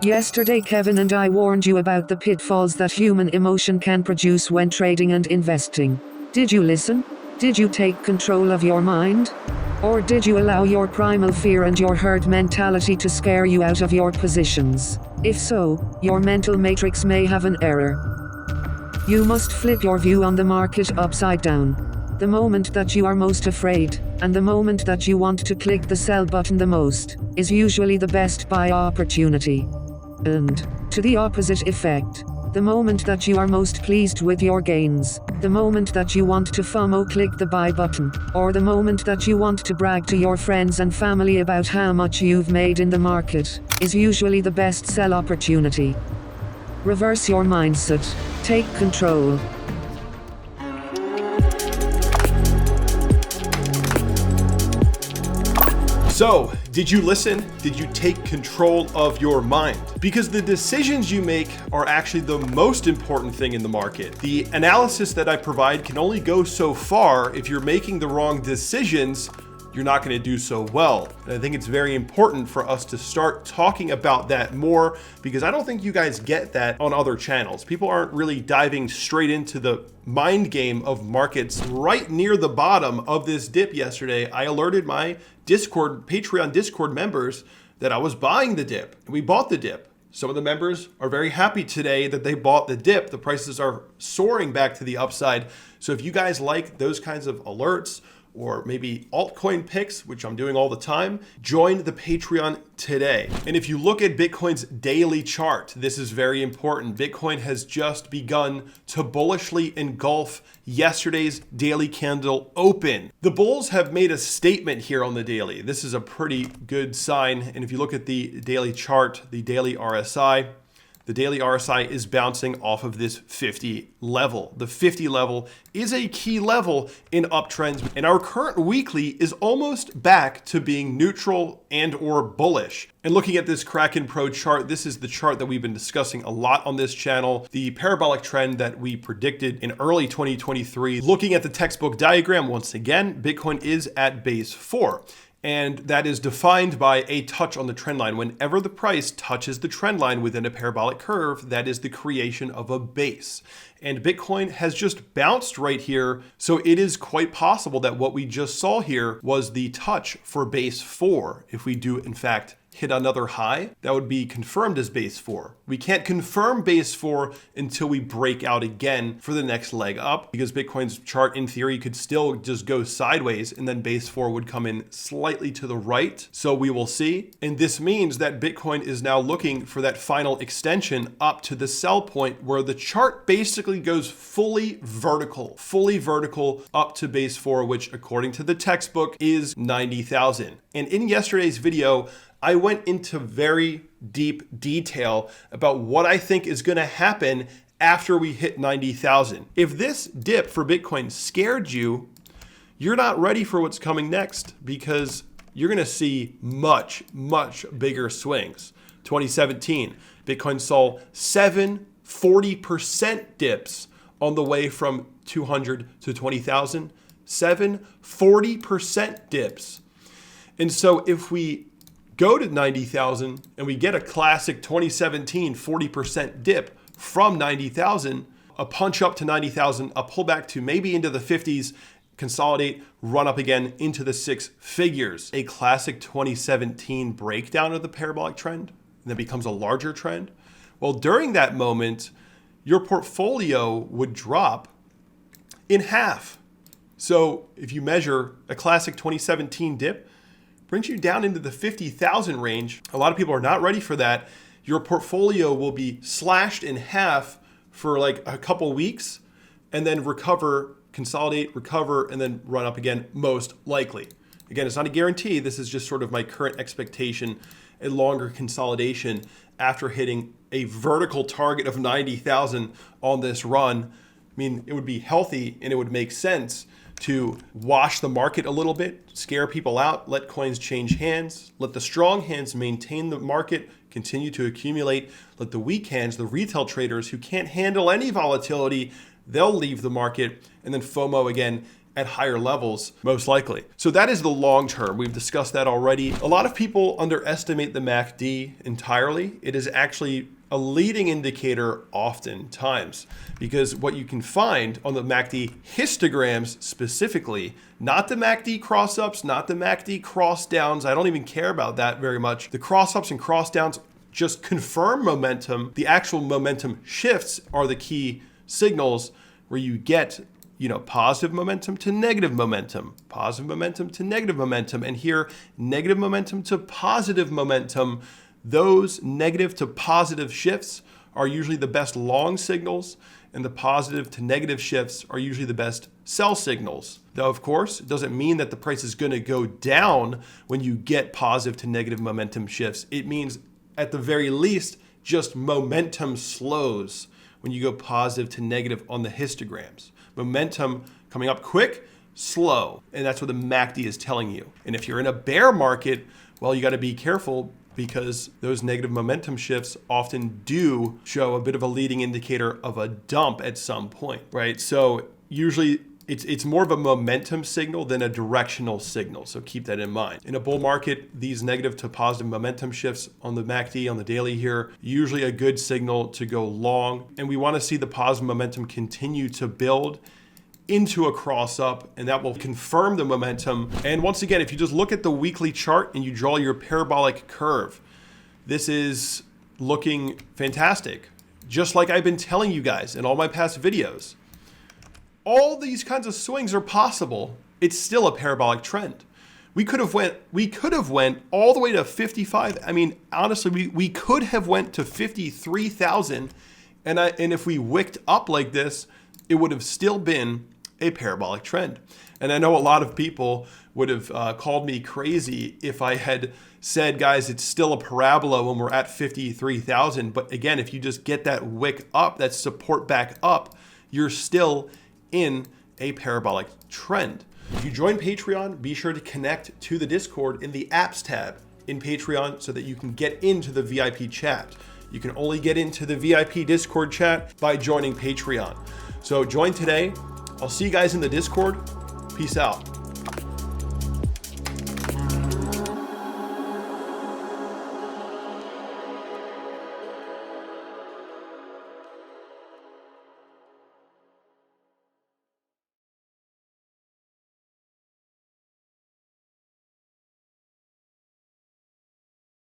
Yesterday, Kevin and I warned you about the pitfalls that human emotion can produce when trading and investing. Did you listen? Did you take control of your mind? Or did you allow your primal fear and your herd mentality to scare you out of your positions? If so, your mental matrix may have an error. You must flip your view on the market upside down. The moment that you are most afraid, and the moment that you want to click the sell button the most, is usually the best buy opportunity. And, to the opposite effect, the moment that you are most pleased with your gains, the moment that you want to FOMO click the buy button, or the moment that you want to brag to your friends and family about how much you've made in the market, is usually the best sell opportunity. Reverse your mindset. Take control. So, did you listen? Did you take control of your mind? Because the decisions you make are actually the most important thing in the market. The analysis that I provide can only go so far. If you're making the wrong decisions, you're not going to do so well. And I think it's very important for us to start talking about that more, because I don't think you guys get that on other channels. People aren't really diving straight into the mind game of markets. Right near the bottom of this dip yesterday, I alerted my Patreon Discord members that I was buying the dip. And we bought the dip. Some of the members are very happy today that they bought the dip. The prices are soaring back to the upside. So if you guys like those kinds of alerts, or maybe altcoin picks, which I'm doing all the time, join the Patreon today. And if you look at Bitcoin's daily chart, this is very important. Bitcoin has just begun to bullishly engulf yesterday's daily candle open. The bulls have made a statement here on the daily. This is a pretty good sign. And if you look at the daily chart, the daily RSI, the daily RSI is bouncing off of this 50 level. The 50 level is a key level in uptrends, and our current weekly is almost back to being neutral and or bullish. And looking at this Kraken Pro chart, this is the chart that we've been discussing a lot on this channel, the parabolic trend that we predicted in early 2023. Looking at the textbook diagram, once again, Bitcoin is at base 4. And that is defined by a touch on the trend line. Whenever the price touches the trend line within a parabolic curve, that is the creation of a base. And Bitcoin has just bounced right here. So it is quite possible that what we just saw here was the touch for base 4. If we do, in fact, hit another high, that would be confirmed as base 4. We can't confirm base 4 until we break out again for the next leg up, because Bitcoin's chart in theory could still just go sideways and then base 4 would come in slightly to the right. So we will see. And this means that Bitcoin is now looking for that final extension up to the sell point where the chart basically goes fully vertical up to base 4, which according to the textbook is 90,000. And in yesterday's video, I went into very deep detail about what I think is going to happen after we hit 90,000. If this dip for Bitcoin scared you, you're not ready for what's coming next, because you're going to see much, much bigger swings. 2017, Bitcoin saw 40% dips on the way from 200 to 20,000. 40% dips. And so if we go to 90,000 and we get a classic 2017 40% dip from 90,000, a punch up to 90,000, a pullback to maybe into the 50s, consolidate, run up again into the 6 figures. A classic 2017 breakdown of the parabolic trend, and that becomes a larger trend. Well, during that moment, your portfolio would drop in half. So if you measure a classic 2017 dip, brings you down into the 50,000 range. A lot of people are not ready for that. Your portfolio will be slashed in half for like a couple weeks, and then recover, consolidate, recover, and then run up again, most likely. Again, it's not a guarantee. This is just sort of my current expectation, a longer consolidation after hitting a vertical target of 90,000 on this run. I mean, it would be healthy and it would make sense to wash the market a little bit, scare people out, let coins change hands, let the strong hands maintain the market, continue to accumulate, let the weak hands, the retail traders who can't handle any volatility, they'll leave the market, and then FOMO again at higher levels, most likely. So that is the long term. We've discussed that already. A lot of people underestimate the MACD entirely. It is actually a leading indicator oftentimes, because what you can find on the MACD histograms specifically, not the MACD cross ups, not the MACD cross downs. I don't even care about that very much. The cross ups and cross downs just confirm momentum. The actual momentum shifts are the key signals where you get, positive momentum to negative momentum, positive momentum to negative momentum, and here negative momentum to positive momentum. Those negative to positive shifts are usually the best long signals, and the positive to negative shifts are usually the best sell signals. Though, of course, it doesn't mean that the price is going to go down when you get positive to negative momentum shifts. It means, at the very least, just momentum slows when you go positive to negative on the histograms. Momentum coming up quick, slow, and that's what the MACD is telling you. And if you're in a bear market, well, you got to be careful, because those negative momentum shifts often do show a bit of a leading indicator of a dump at some point, right? So usually it's more of a momentum signal than a directional signal. So keep that in mind. In a bull market, these negative to positive momentum shifts on the MACD, on the daily here, usually a good signal to go long. And we want to see the positive momentum continue to build into a cross up, and that will confirm the momentum. And once again, if you just look at the weekly chart and you draw your parabolic curve, this is looking fantastic. Just like I've been telling you guys in all my past videos, all these kinds of swings are possible. It's still a parabolic trend. We could have went all the way to 55. I mean, honestly, we could have went to 53,000, and if we wicked up like this, it would have still been a parabolic trend. And I know a lot of people would have called me crazy if I had said, guys, it's still a parabola when we're at 53,000. But again, if you just get that wick up, that support back up, you're still in a parabolic trend. If you join Patreon, be sure to connect to the Discord in the apps tab in Patreon so that you can get into the VIP chat. You can only get into the VIP Discord chat by joining Patreon. So join today. I'll see you guys in the Discord. Peace out.